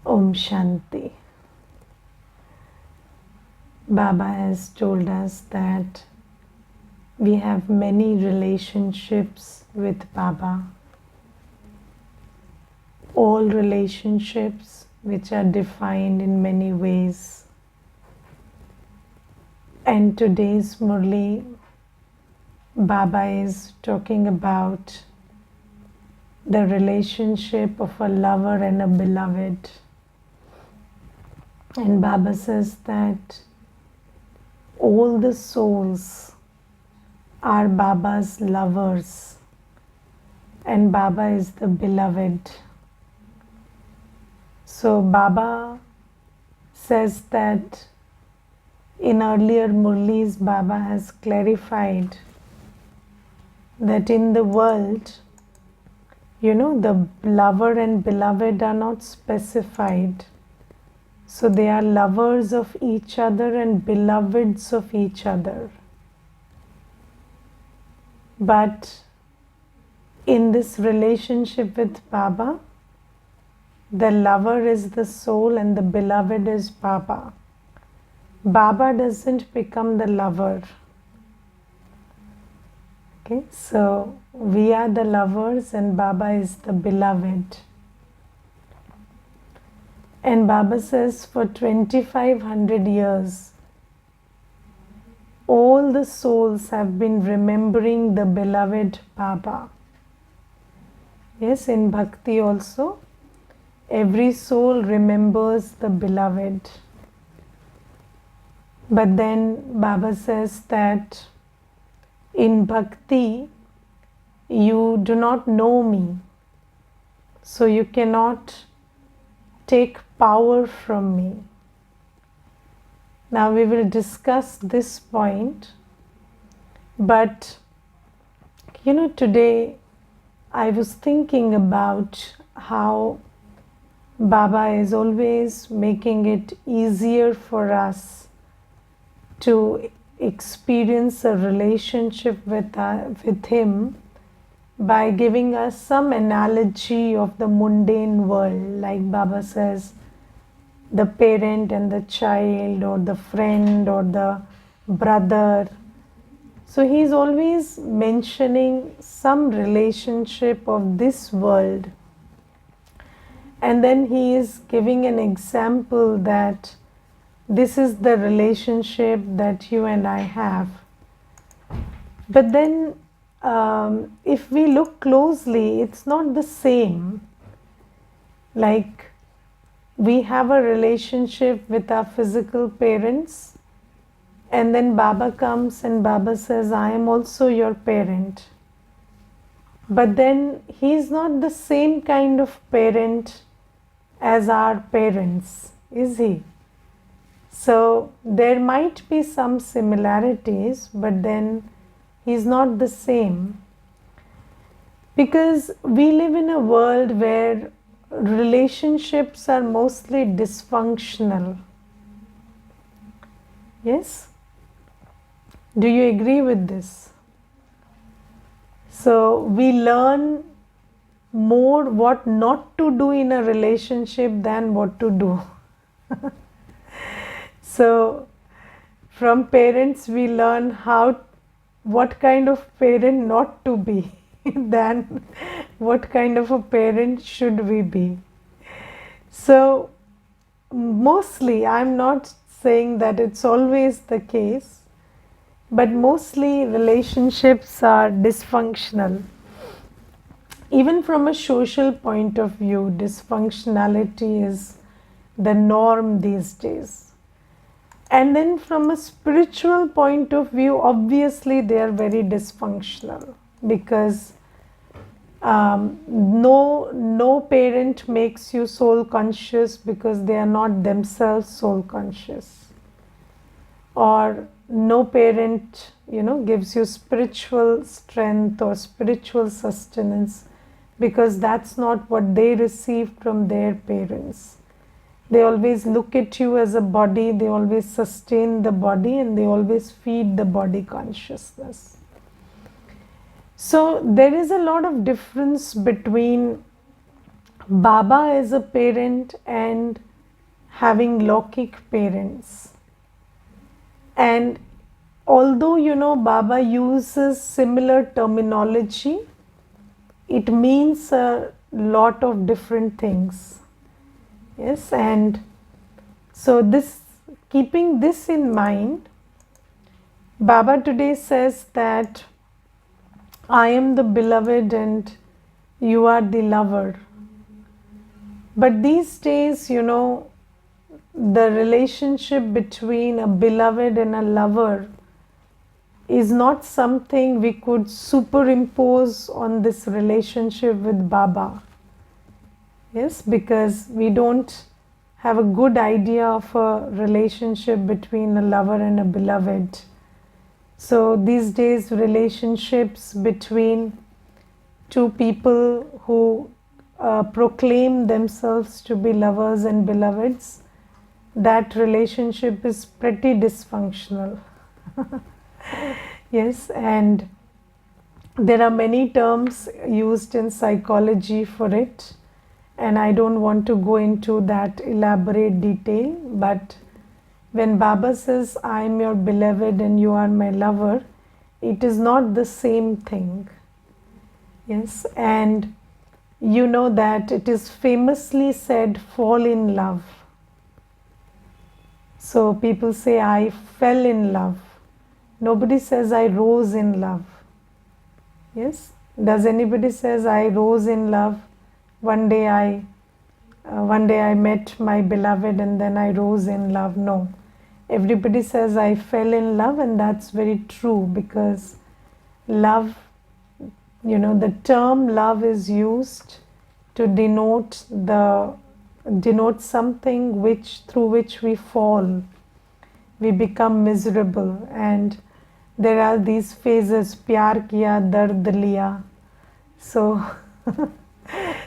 Om Shanti. Baba has told us that we have many relationships with Baba. All relationships which are defined in many ways. And today's Murli, Baba is talking about the relationship of a lover and a beloved. And Baba says that all the souls are Baba's lovers and Baba is the beloved. So Baba says that in earlier Murlis, Baba has clarified that in the world, the lover and beloved are not specified. So they are lovers of each other and beloveds of each other. But in this relationship with Baba, the lover is the soul and the beloved is Baba. Baba doesn't become the lover. Okay, so we are the lovers and Baba is the beloved. And Baba says for 2500 years, all the souls have been remembering the beloved Baba. Yes, in Bhakti also, every soul remembers the beloved. But then Baba says that in Bhakti, you do not know me, so you cannot take power from me. Now we will discuss this point, but today I was thinking about how Baba is always making it easier for us to experience a relationship with him by giving us some analogy of the mundane world, like Baba says, the parent and the child, or the friend or the brother. So he is always mentioning some relationship of this world, and then he is giving an example that this is the relationship that you and I have. But then if we look closely, it's not the same. Like we have a relationship with our physical parents, and then Baba comes and Baba says, I am also your parent. But then he is not the same kind of parent as our parents, is he? So there might be some similarities, but then he's not the same. Because we live in a world where relationships are mostly dysfunctional. Yes? Do you agree with this? So we learn more what not to do in a relationship than what to do. So from parents we learn what kind of parent not to be than what kind of a parent should we be. So mostly, I'm not saying that it's always the case, but mostly relationships are dysfunctional. Even from a social point of view, dysfunctionality is the norm these days. And then from a spiritual point of view, obviously they are very dysfunctional, because no parent makes you soul conscious because they are not themselves soul conscious. Or no parent, gives you spiritual strength or spiritual sustenance because that's not what they received from their parents. They always look at you as a body, they always sustain the body, and they always feed the body consciousness. So there is a lot of difference between Baba is a parent and having Lokik parents. And although Baba uses similar terminology, it means a lot of different things. Yes, and so keeping this in mind, Baba today says that I am the beloved and you are the lover. But these days, the relationship between a beloved and a lover is not something we could superimpose on this relationship with Baba. Yes, because we don't have a good idea of a relationship between a lover and a beloved. So these days, relationships between two people who proclaim themselves to be lovers and beloveds, that relationship is pretty dysfunctional. Yes, and there are many terms used in psychology for it, and I don't want to go into that elaborate detail, but when Baba says, I am your beloved and you are my lover, it is not the same thing. Yes, and you know that it is famously said, fall in love. So people say, I fell in love. Nobody says, I rose in love. Yes, does anybody says, I rose in love? One day I met my beloved and then I rose in love. No, everybody says, I fell in love, and that's very true, because love, the term love is used to denote something through which we fall, we become miserable, and there are these phases, pyar kiya, dard liya. So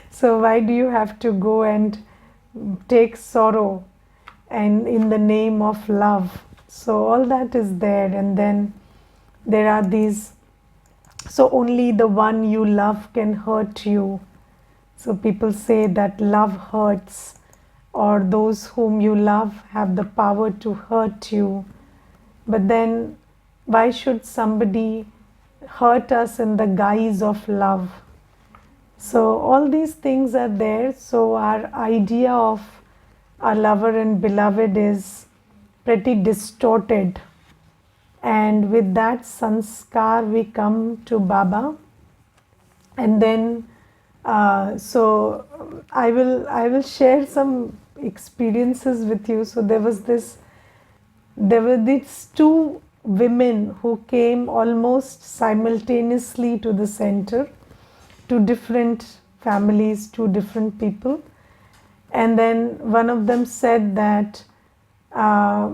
so why do you have to go and take sorrow and in the name of love? So all that is there, and then there are these, so only the one you love can hurt you. So people say that love hurts, or those whom you love have the power to hurt you. But then why should somebody hurt us in the guise of love? So all these things are there. So our idea of our lover and beloved is pretty distorted. And with that sanskar, we come to Baba. And then, so I will share some experiences with you. So there were these two women who came almost simultaneously to the center, two different families, two different people. And then one of them said that I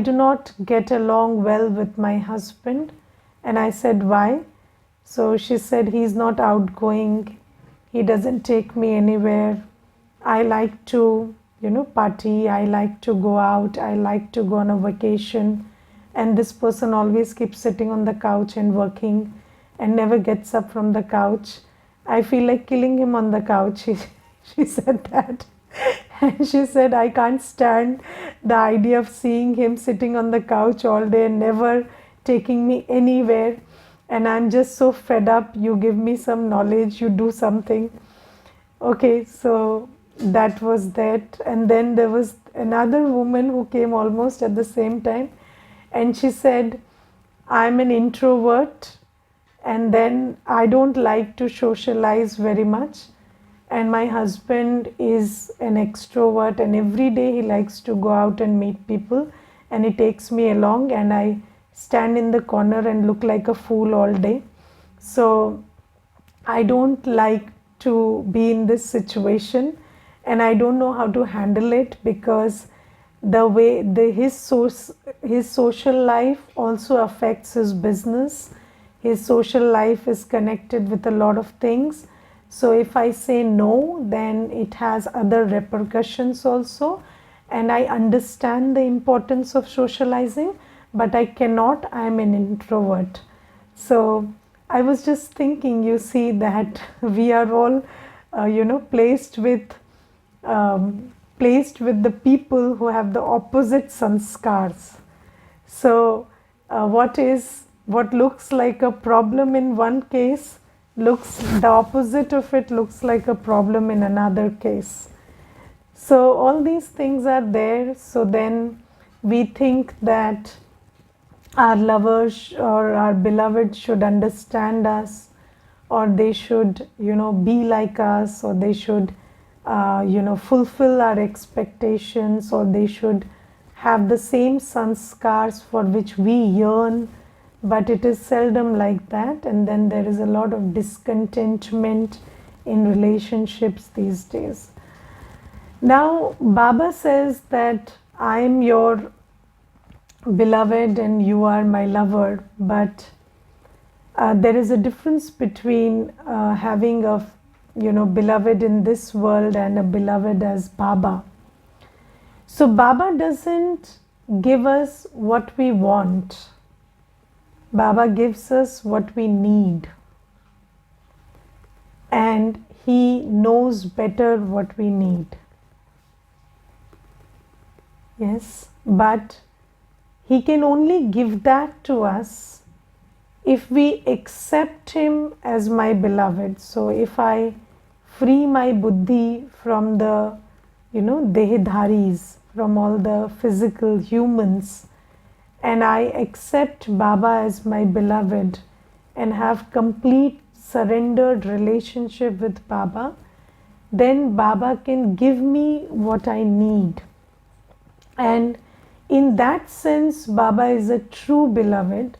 do not get along well with my husband. And I said, why? So she said, he's not outgoing, he doesn't take me anywhere. I like to party, I like to go out, I like to go on a vacation, and this person always keeps sitting on the couch and working and never gets up from the couch. I feel like killing him on the couch. She said that. And she said, I can't stand the idea of seeing him sitting on the couch all day and never taking me anywhere. And I'm just so fed up. You give me some knowledge, you do something. Okay, so that was that. And then there was another woman who came almost at the same time. And she said, I'm an introvert, and then I don't like to socialize very much. And my husband is an extrovert, and every day he likes to go out and meet people, and he takes me along, and I stand in the corner and look like a fool all day. So I don't like to be in this situation, and I don't know how to handle it, because the way his social life also affects his business. His social life is connected with a lot of things. So if I say no, then it has other repercussions also. And I understand the importance of socializing, but I cannot. I am an introvert. So I was just thinking, you see, that we are all placed with the people who have the opposite sanskars. So, what looks like a problem in one case, looks the opposite of it looks like a problem in another case. So all these things are there. So then we think that our lovers or our beloved should understand us, or they should, be like us, or they should, fulfill our expectations, or they should have the same sanskars for which we yearn. But it is seldom like that, and then there is a lot of discontentment in relationships these days. Now, Baba says that I am your beloved and you are my lover, but there is a difference between having a beloved in this world and a beloved as Baba. So Baba doesn't give us what we want. Baba gives us what we need, and he knows better what we need. Yes, but he can only give that to us if we accept him as my beloved. So if I free my buddhi from the dehidharis, from all the physical humans, and I accept Baba as my beloved and have complete surrendered relationship with Baba, then Baba can give me what I need. And in that sense, Baba is a true beloved,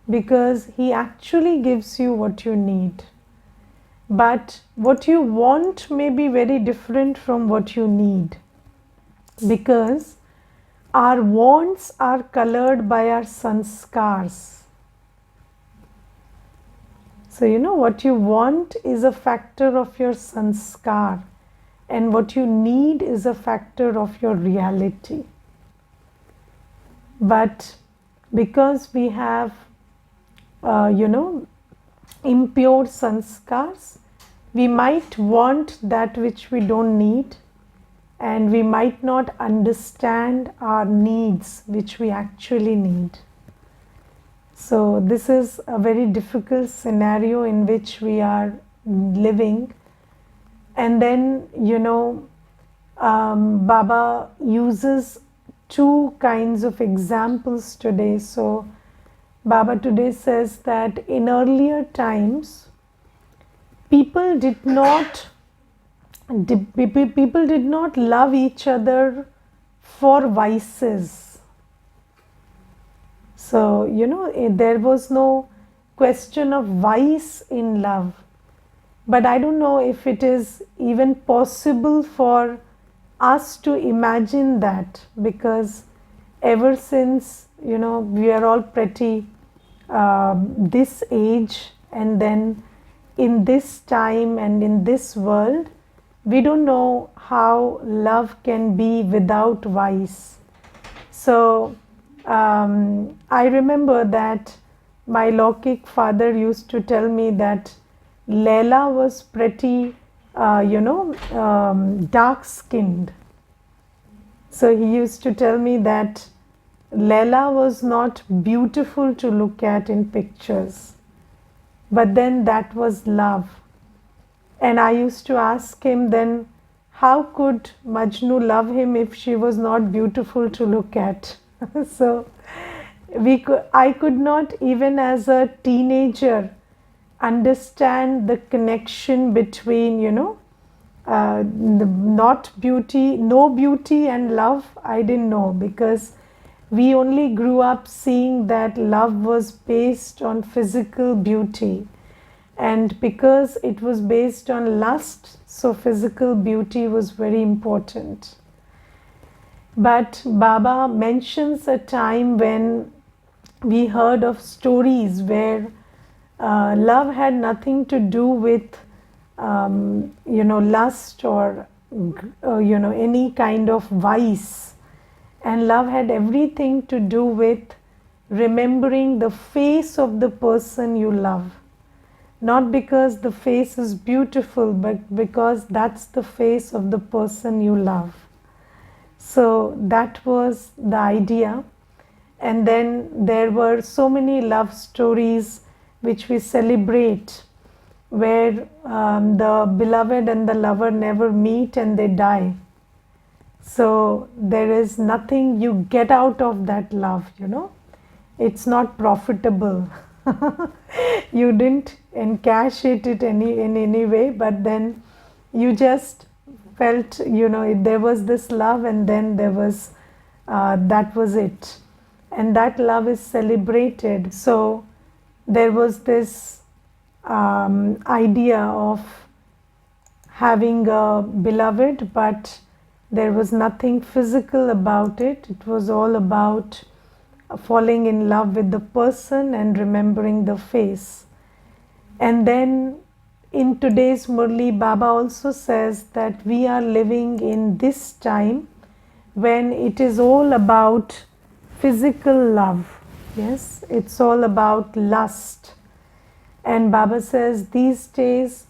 because he actually gives you what you need. But what you want may be very different from what you need, because our wants are colored by our sanskars. So what you want is a factor of your sanskar, and what you need is a factor of your reality. But because we have impure sanskars, we might want that which we don't need, and we might not understand our needs which we actually need. So this is a very difficult scenario in which we are living. And then Baba uses two kinds of examples today. So Baba today says that in earlier times, people did not love each other for vices. So there was no question of vice in love. But I don't know if it is even possible for us to imagine that, because ever since we are all pretty this age, and then in this time and in this world, we don't know how love can be without vice. So I remember that my Lokik father used to tell me that Leela was pretty dark skinned. So he used to tell me that Leela was not beautiful to look at in pictures, but then that was love. And I used to ask him, then how could Majnu love him if she was not beautiful to look at? So I could not, even as a teenager, understand the connection between no beauty and love. I didn't know, because we only grew up seeing that love was based on physical beauty, and because it was based on lust, so physical beauty was very important. But Baba mentions a time when we heard of stories where love had nothing to do with lust or any kind of vice, and love had everything to do with remembering the face of the person you love. not because the face is beautiful, but because that's the face of the person you love. So that was the idea. And then there were so many love stories which we celebrate, where the beloved and the lover never meet and they die. So there is nothing you get out of that love, It's not profitable. You didn't encash it in any way, but then you just felt, there was this love, and then there was, that was it. And that love is celebrated. So there was this idea of having a beloved, but there was nothing physical about it. It was all about falling in love with the person and remembering the face. And then in today's Murli, Baba also says that we are living in this time when it is all about physical love. Yes, it's all about lust. And Baba says these days,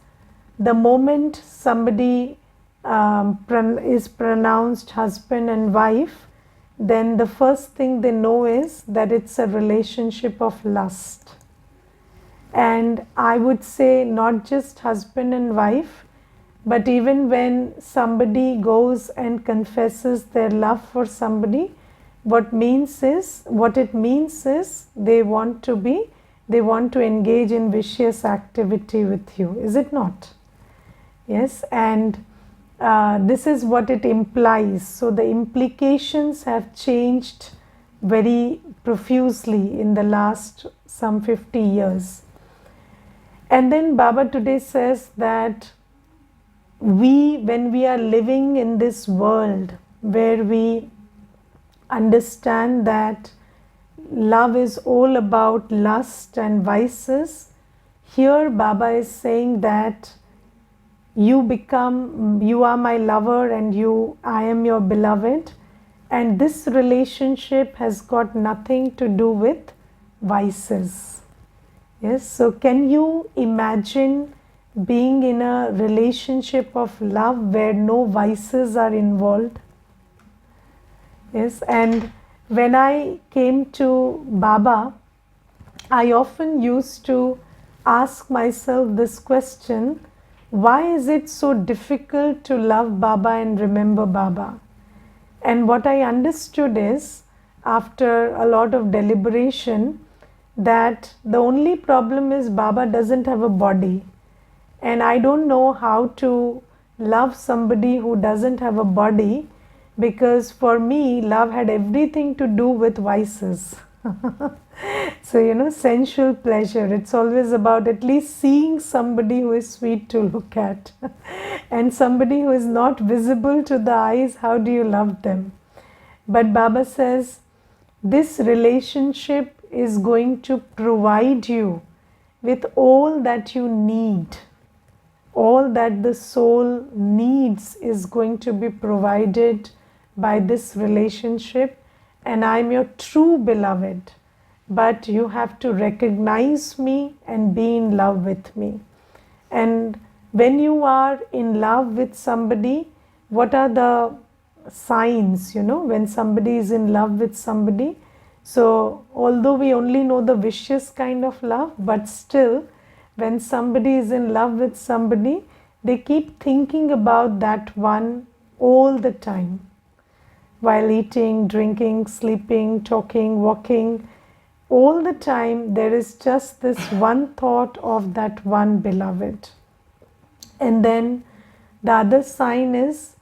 the moment somebody is pronounced husband and wife, then the first thing they know is that it's a relationship of lust. And I would say not just husband and wife, but even when somebody goes and confesses their love for somebody, what it means is they want to engage in vicious activity with you, is it not? Yes, and this is what it implies. So the implications have changed very profusely in the last some 50 years. And then Baba today says that when we are living in this world where we understand that love is all about lust and vices, here Baba is saying that you are my lover and I am your beloved, and this relationship has got nothing to do with vices. Yes, so can you imagine being in a relationship of love where no vices are involved? Yes, and when I came to Baba, I often used to ask myself this question: why is it so difficult to love Baba and remember Baba? And what I understood is, after a lot of deliberation, that the only problem is Baba doesn't have a body. And I don't know how to love somebody who doesn't have a body, because for me, love had everything to do with vices. So, sensual pleasure. It's always about at least seeing somebody who is sweet to look at. And somebody who is not visible to the eyes, how do you love them? But Baba says, this relationship is going to provide you with all that you need. All that the soul needs is going to be provided by this relationship, and I'm your true beloved. But you have to recognize me and be in love with me. And when you are in love with somebody, what are the signs, when somebody is in love with somebody? So although we only know the vicious kind of love, but still, when somebody is in love with somebody, they keep thinking about that one all the time. While eating, drinking, sleeping, talking, walking, all the time there is just this one thought of that one beloved. And then the other sign is,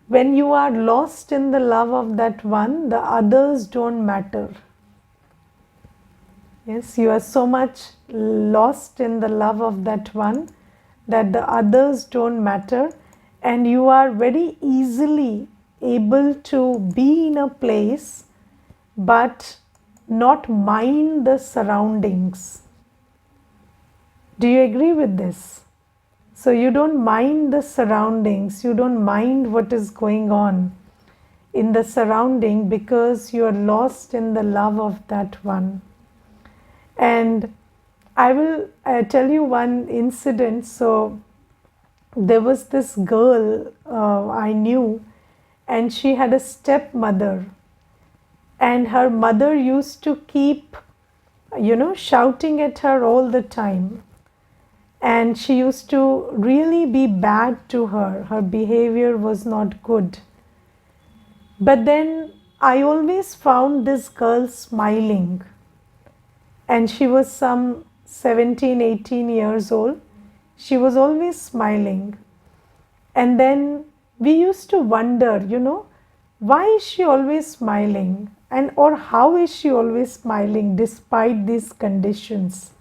when you are lost in the love of that one, the others don't matter. Yes, you are so much lost in the love of that one that the others don't matter, and you are very easily able to be in a place but not mind the surroundings. Do you agree with this? So you don't mind the surroundings, you don't mind what is going on in the surrounding, because you are lost in the love of that one. And I will tell you one incident. So there was this girl I knew, and she had a stepmother, and her mother used to keep, shouting at her all the time, and she used to really be bad to her. Her behavior was not good. But then I always found this girl smiling, and she was some 17, 18 years old. She was always smiling. And then we used to wonder, why is she always smiling? And or how is she always smiling despite these conditions?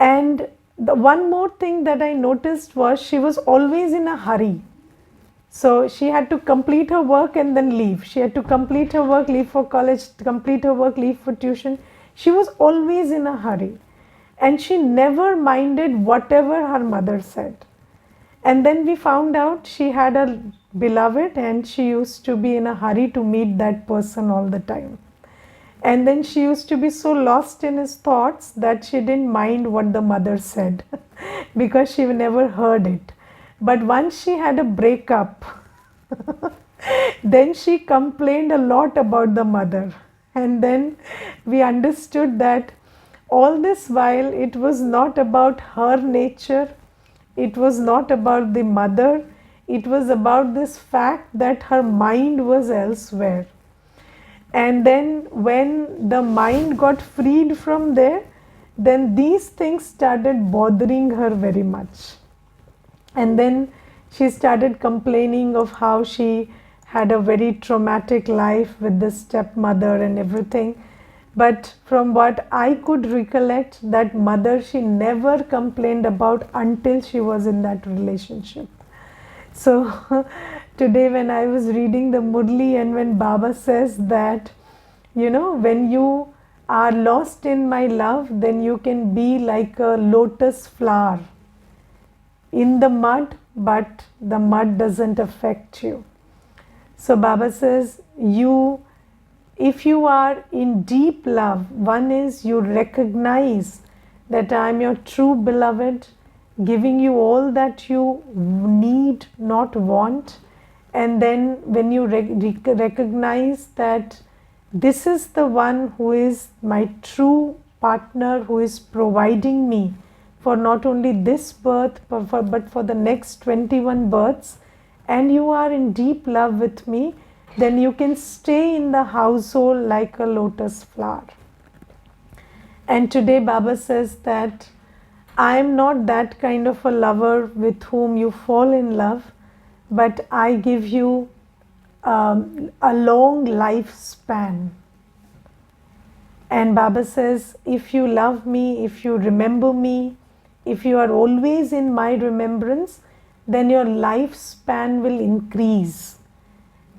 And the one more thing that I noticed was she was always in a hurry. So she had to complete her work and then leave. She had to complete her work, leave for college, complete her work, leave for tuition. She was always in a hurry. And she never minded whatever her mother said. And then we found out she had a beloved, and she used to be in a hurry to meet that person all the time. And then she used to be so lost in his thoughts that she didn't mind what the mother said because she never heard it. But once she had a breakup, then she complained a lot about the mother. And then we understood that all this while it was not about her nature, it was not about the mother, it was about this fact that her mind was elsewhere. And then when the mind got freed from there, then these things started bothering her very much. And then she started complaining of how she had a very traumatic life with the stepmother and everything. But from what I could recollect, that mother she never complained about until she was in that relationship. So today when I was reading the Murli, and when Baba says that, when you are lost in my love, then you can be like a lotus flower in the mud, but the mud doesn't affect you. So Baba says, if you are in deep love, one is you recognize that I am your true beloved, giving you all that you need, not want. And then when you recognize that this is the one who is my true partner, who is providing me for not only this birth but for the next 21 births, and you are in deep love with me, then you can stay in the household like a lotus flower. And today Baba says that I am not that kind of a lover with whom you fall in love, but I give you a long lifespan. And Baba says, if you love me, if you remember me, if you are always in my remembrance, then your lifespan will increase.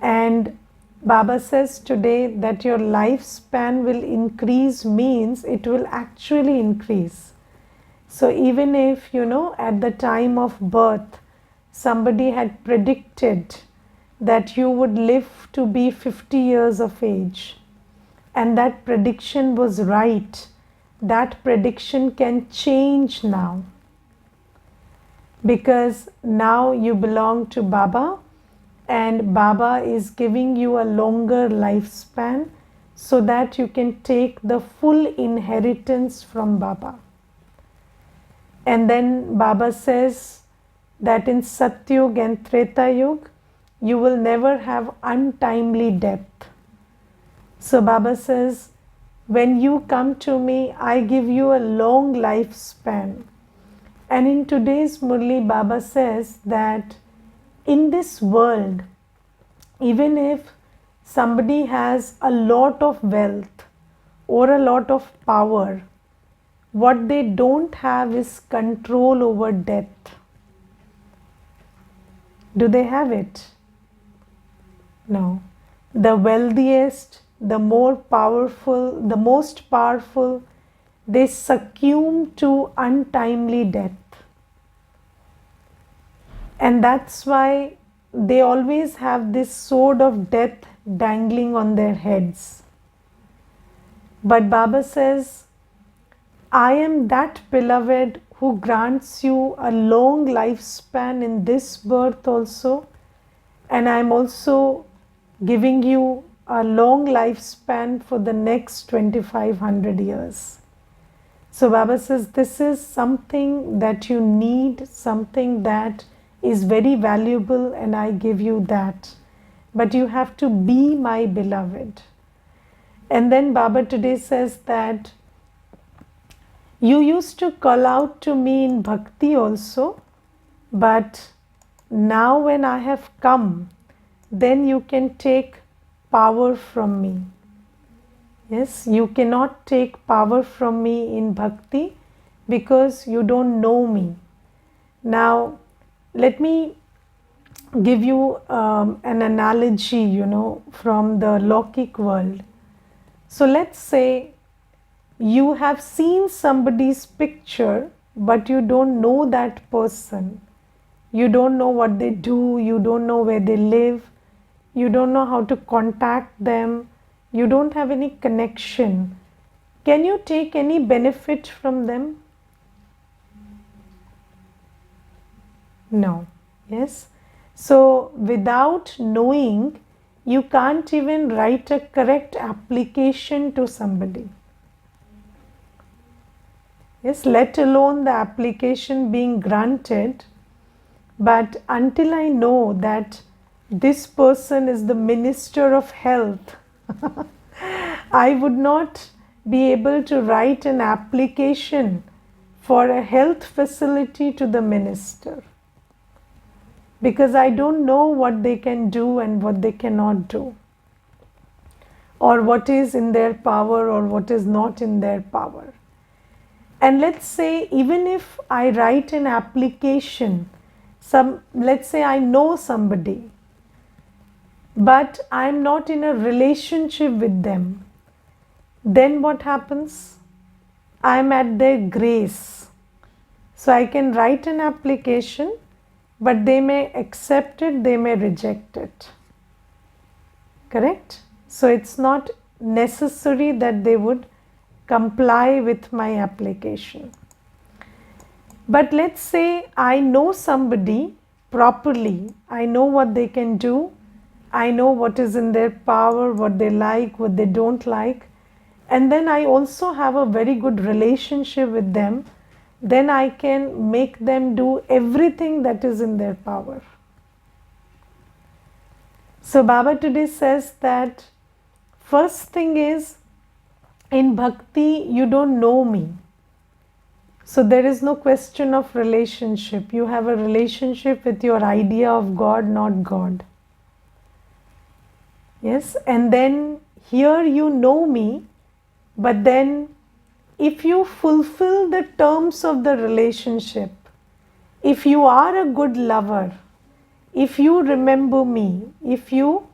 And Baba says today that your lifespan will increase means it will actually increase. So even if, at the time of birth, somebody had predicted that you would live to be 50 years of age, and that prediction was right, that prediction can change now. Because now you belong to Baba, and Baba is giving you a longer lifespan so that you can take the full inheritance from Baba. And then Baba says that in Satyug and Treta Yug, you will never have untimely death. So Baba says, when you come to me, I give you a long lifespan. And in today's Murli, Baba says that in this world, even if somebody has a lot of wealth or a lot of power, what they don't have is control over death. Do they have it? No. The wealthiest, the more powerful, the most powerful, they succumb to untimely death. And that's why they always have this sword of death dangling on their heads. But Baba says, I am that beloved who grants you a long lifespan in this birth also, and I am also giving you a long lifespan for the next 2500 years. So Baba says this is something that you need, something that is very valuable, and I give you that. But you have to be my beloved. And then Baba today says that you used to call out to me in bhakti also, but now when I have come, then you can take power from me. Yes, you cannot take power from me in bhakti because you don't know me. Now, let me give you an analogy, from the Lokik world. So let's say you have seen somebody's picture, but you don't know that person. You don't know what they do, you don't know where they live, you don't know how to contact them, you don't have any connection. Can you take any benefit from them? No. Yes. So without knowing, you can't even write a correct application to somebody. Yes, let alone the application being granted. But until I know that this person is the Minister of Health, I would not be able to write an application for a health facility to the minister, because I don't know what they can do and what they cannot do, or what is in their power or what is not in their power. And let's say even if I write an application, let's say I know somebody, but I'm not in a relationship with them, then what happens? I'm at their grace. So I can write an application, but they may accept it, they may reject it. Correct? So it's not necessary that they would comply with my application. But let's say I know somebody properly, I know what they can do, I know what is in their power, what they like, what they don't like, and then I also have a very good relationship with them, then I can make them do everything that is in their power. So Baba today says that first thing is, in bhakti you don't know me. So there is no question of relationship. You have a relationship with your idea of God, not God. Yes, and then here you know me, but then if you fulfill the terms of the relationship, if you are a good lover, if you remember me, if you,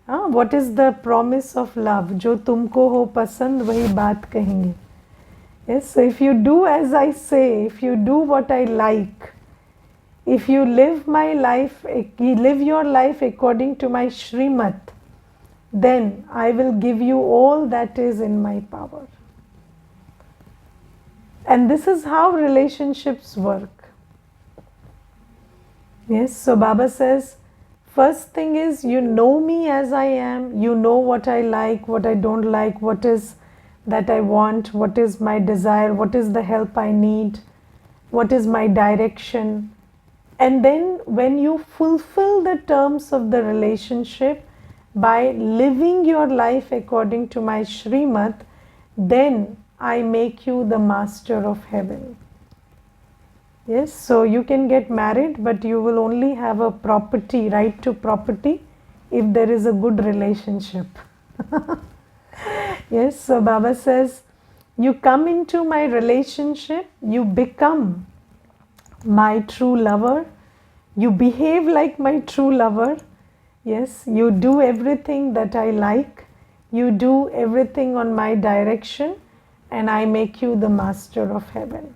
what is the promise of love? जो तुमको हो पसंद वही बात कहेंगे. Yes, so if you do as I say, if you do what I like, if you live my life, you live your life according to my Shrimat, then I will give you all that is in my power. And this is how relationships work. Yes, so Baba says, first thing is you know me as I am, you know what I like, what I don't like, what is that I want, what is my desire, what is the help I need, what is my direction. And then when you fulfill the terms of the relationship by living your life according to my Shrimat, then I make you the master of heaven. Yes, so you can get married, but you will only have a property, right to property, if there is a good relationship. Yes, so Baba says, you come into my relationship, you become my true lover, you behave like my true lover. Yes, you do everything that I like, you do everything on my direction, and I make you the master of heaven.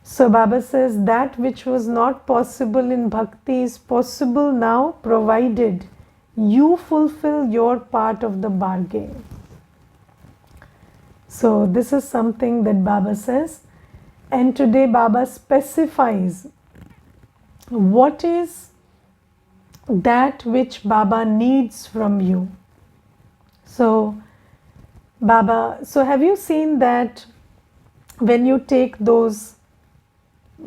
So Baba says that which was not possible in bhakti is possible now, provided you fulfill your part of the bargain. So this is something that Baba says, and today Baba specifies what is that which Baba needs from you. So Baba, so have you seen that when you take those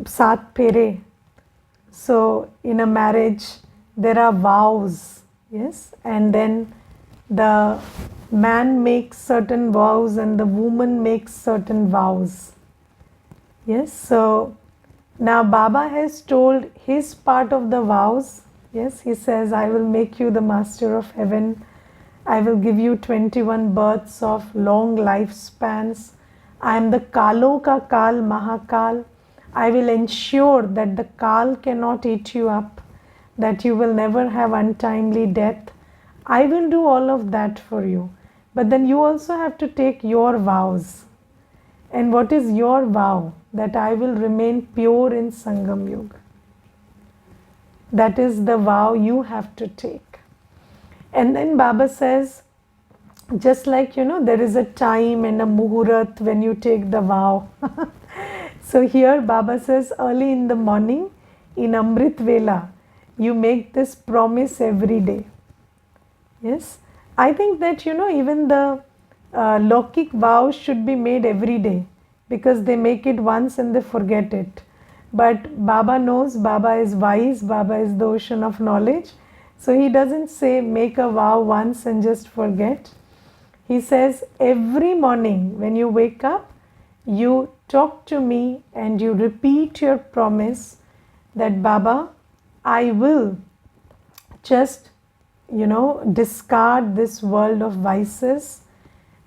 Sat Pere, so in a marriage there are vows, yes, and then the man makes certain vows and the woman makes certain vows, yes. So now Baba has told his part of the vows, yes. He says, I will make you the master of heaven, I will give you 21 births of long lifespans, I am the Kalo ka Kal Mahakal, I will ensure that the Kal cannot eat you up, that you will never have untimely death. I will do all of that for you. But then you also have to take your vows. And what is your vow? That I will remain pure in Sangam Yuga. That is the vow you have to take. And then Baba says, just like, there is a time and a muhurat when you take the vow. So here Baba says, early in the morning, in Amrit Vela, you make this promise every day. Yes, I think that, even the Lokik vows should be made every day, because they make it once and they forget it. But Baba knows, Baba is wise, Baba is the ocean of knowledge. So he doesn't say make a vow once and just forget. He says every morning when you wake up, you talk to me and you repeat your promise that Baba, I will just, discard this world of vices,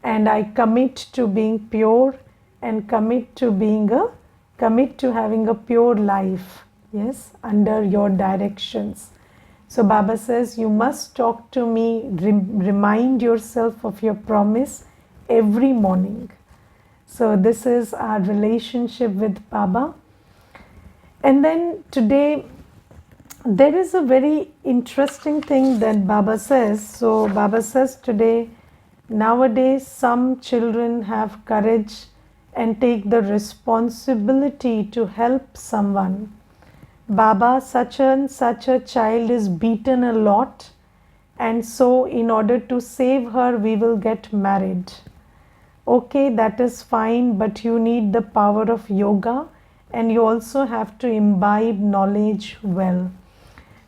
and I commit to being pure and commit to having a pure life, yes, under your directions. So Baba says you must talk to me, remind yourself of your promise every morning. So this is our relationship with Baba. And then today there is a very interesting thing that Baba says. So Baba says today, nowadays some children have courage and take the responsibility to help someone. Baba, such and such a child is beaten a lot, and so in order to save her we will get married. Okay, that is fine, but you need the power of yoga and you also have to imbibe knowledge well.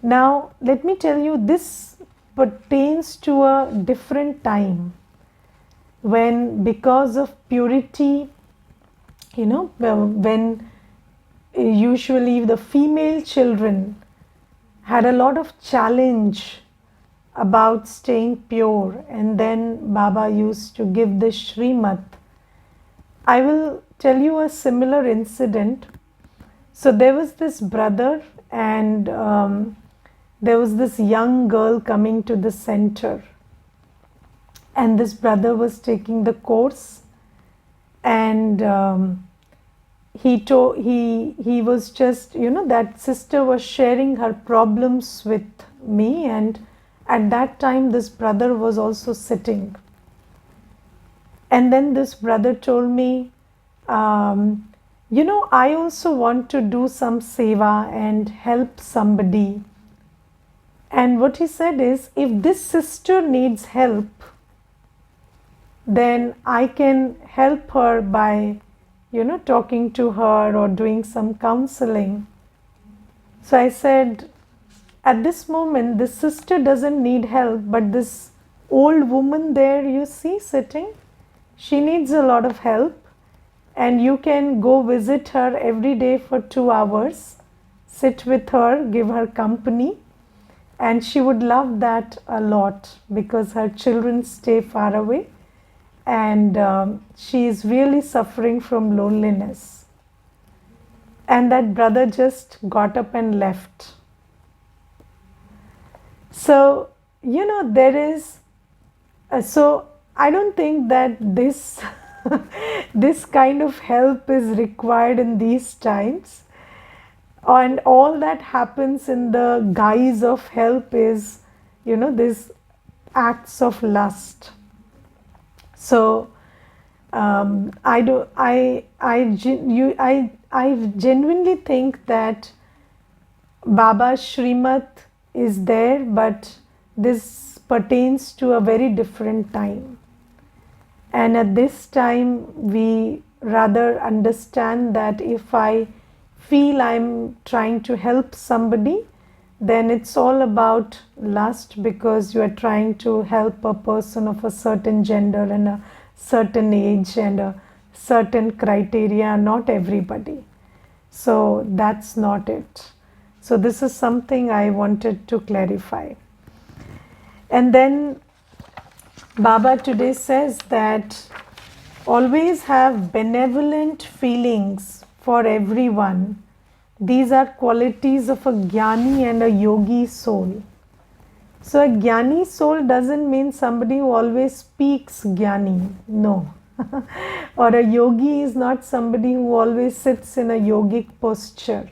Now let me tell you, this pertains to a different time when, because of purity, when usually the female children had a lot of challenge about staying pure, and then Baba used to give the Shrimat. I will tell you a similar incident. So there was this brother, and there was this young girl coming to the center, and this brother was taking the course, and he was just, that sister was sharing her problems with me, and at that time this brother was also sitting. And then this brother told me, I also want to do some seva and help somebody. And what he said is, if this sister needs help, then I can help her by, talking to her or doing some counseling. So I said, at this moment, this sister doesn't need help, but this old woman there you see sitting, she needs a lot of help, and you can go visit her every day for 2 hours, sit with her, give her company, and she would love that a lot because her children stay far away, and she is really suffering from loneliness. And that brother just got up and left. So, there is, so I don't think that this this kind of help is required in these times, and all that happens in the guise of help is, these acts of lust. So I genuinely think that Baba's Shrimat is there, but this pertains to a very different time. And at this time, we rather understand that if I feel I'm trying to help somebody, then it's all about lust, because you are trying to help a person of a certain gender and a certain age and a certain criteria, not everybody. So that's not it. So this is something I wanted to clarify. And then Baba today says that always have benevolent feelings for everyone. These are qualities of a Gyani and a yogi soul. So a Gyani soul doesn't mean somebody who always speaks Gyani. No. Or a yogi is not somebody who always sits in a yogic posture.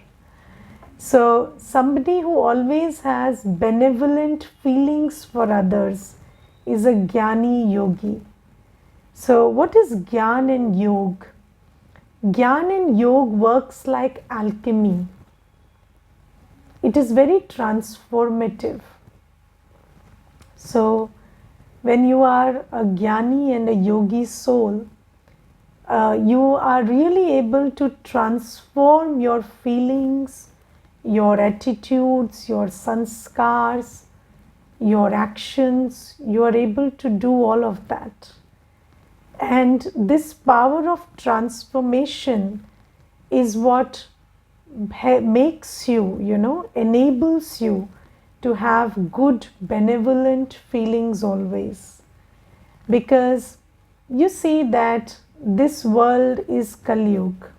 So somebody who always has benevolent feelings for others is a Gyani yogi. So what is Gyan and Yog? Gyan and Yog works like alchemy. It is very transformative. So when you are a Gyani and a yogi soul, you are really able to transform your feelings, your attitudes, your sanskars, your actions. You are able to do all of that. And this power of transformation is what makes you, enables you to have good, benevolent feelings always. Because you see that this world is Kali Yuga,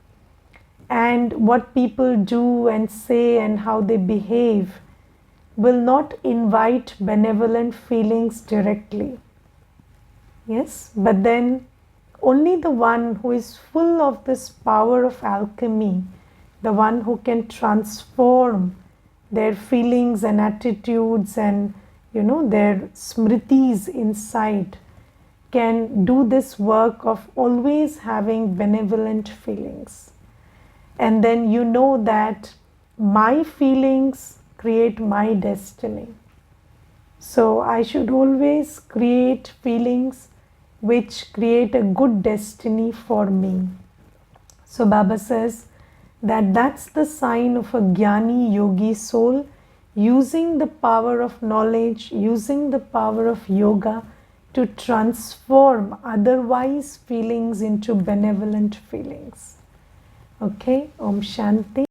and what people do and say and how they behave will not invite benevolent feelings directly. Yes, but then only the one who is full of this power of alchemy, the one who can transform their feelings and attitudes and their smritis inside, can do this work of always having benevolent feelings. And then you know that my feelings create my destiny. So I should always create feelings which create a good destiny for me. So Baba says that that's the sign of a Gyani yogi soul, using the power of knowledge, using the power of yoga to transform otherwise feelings into benevolent feelings. Okay, Om Shanti.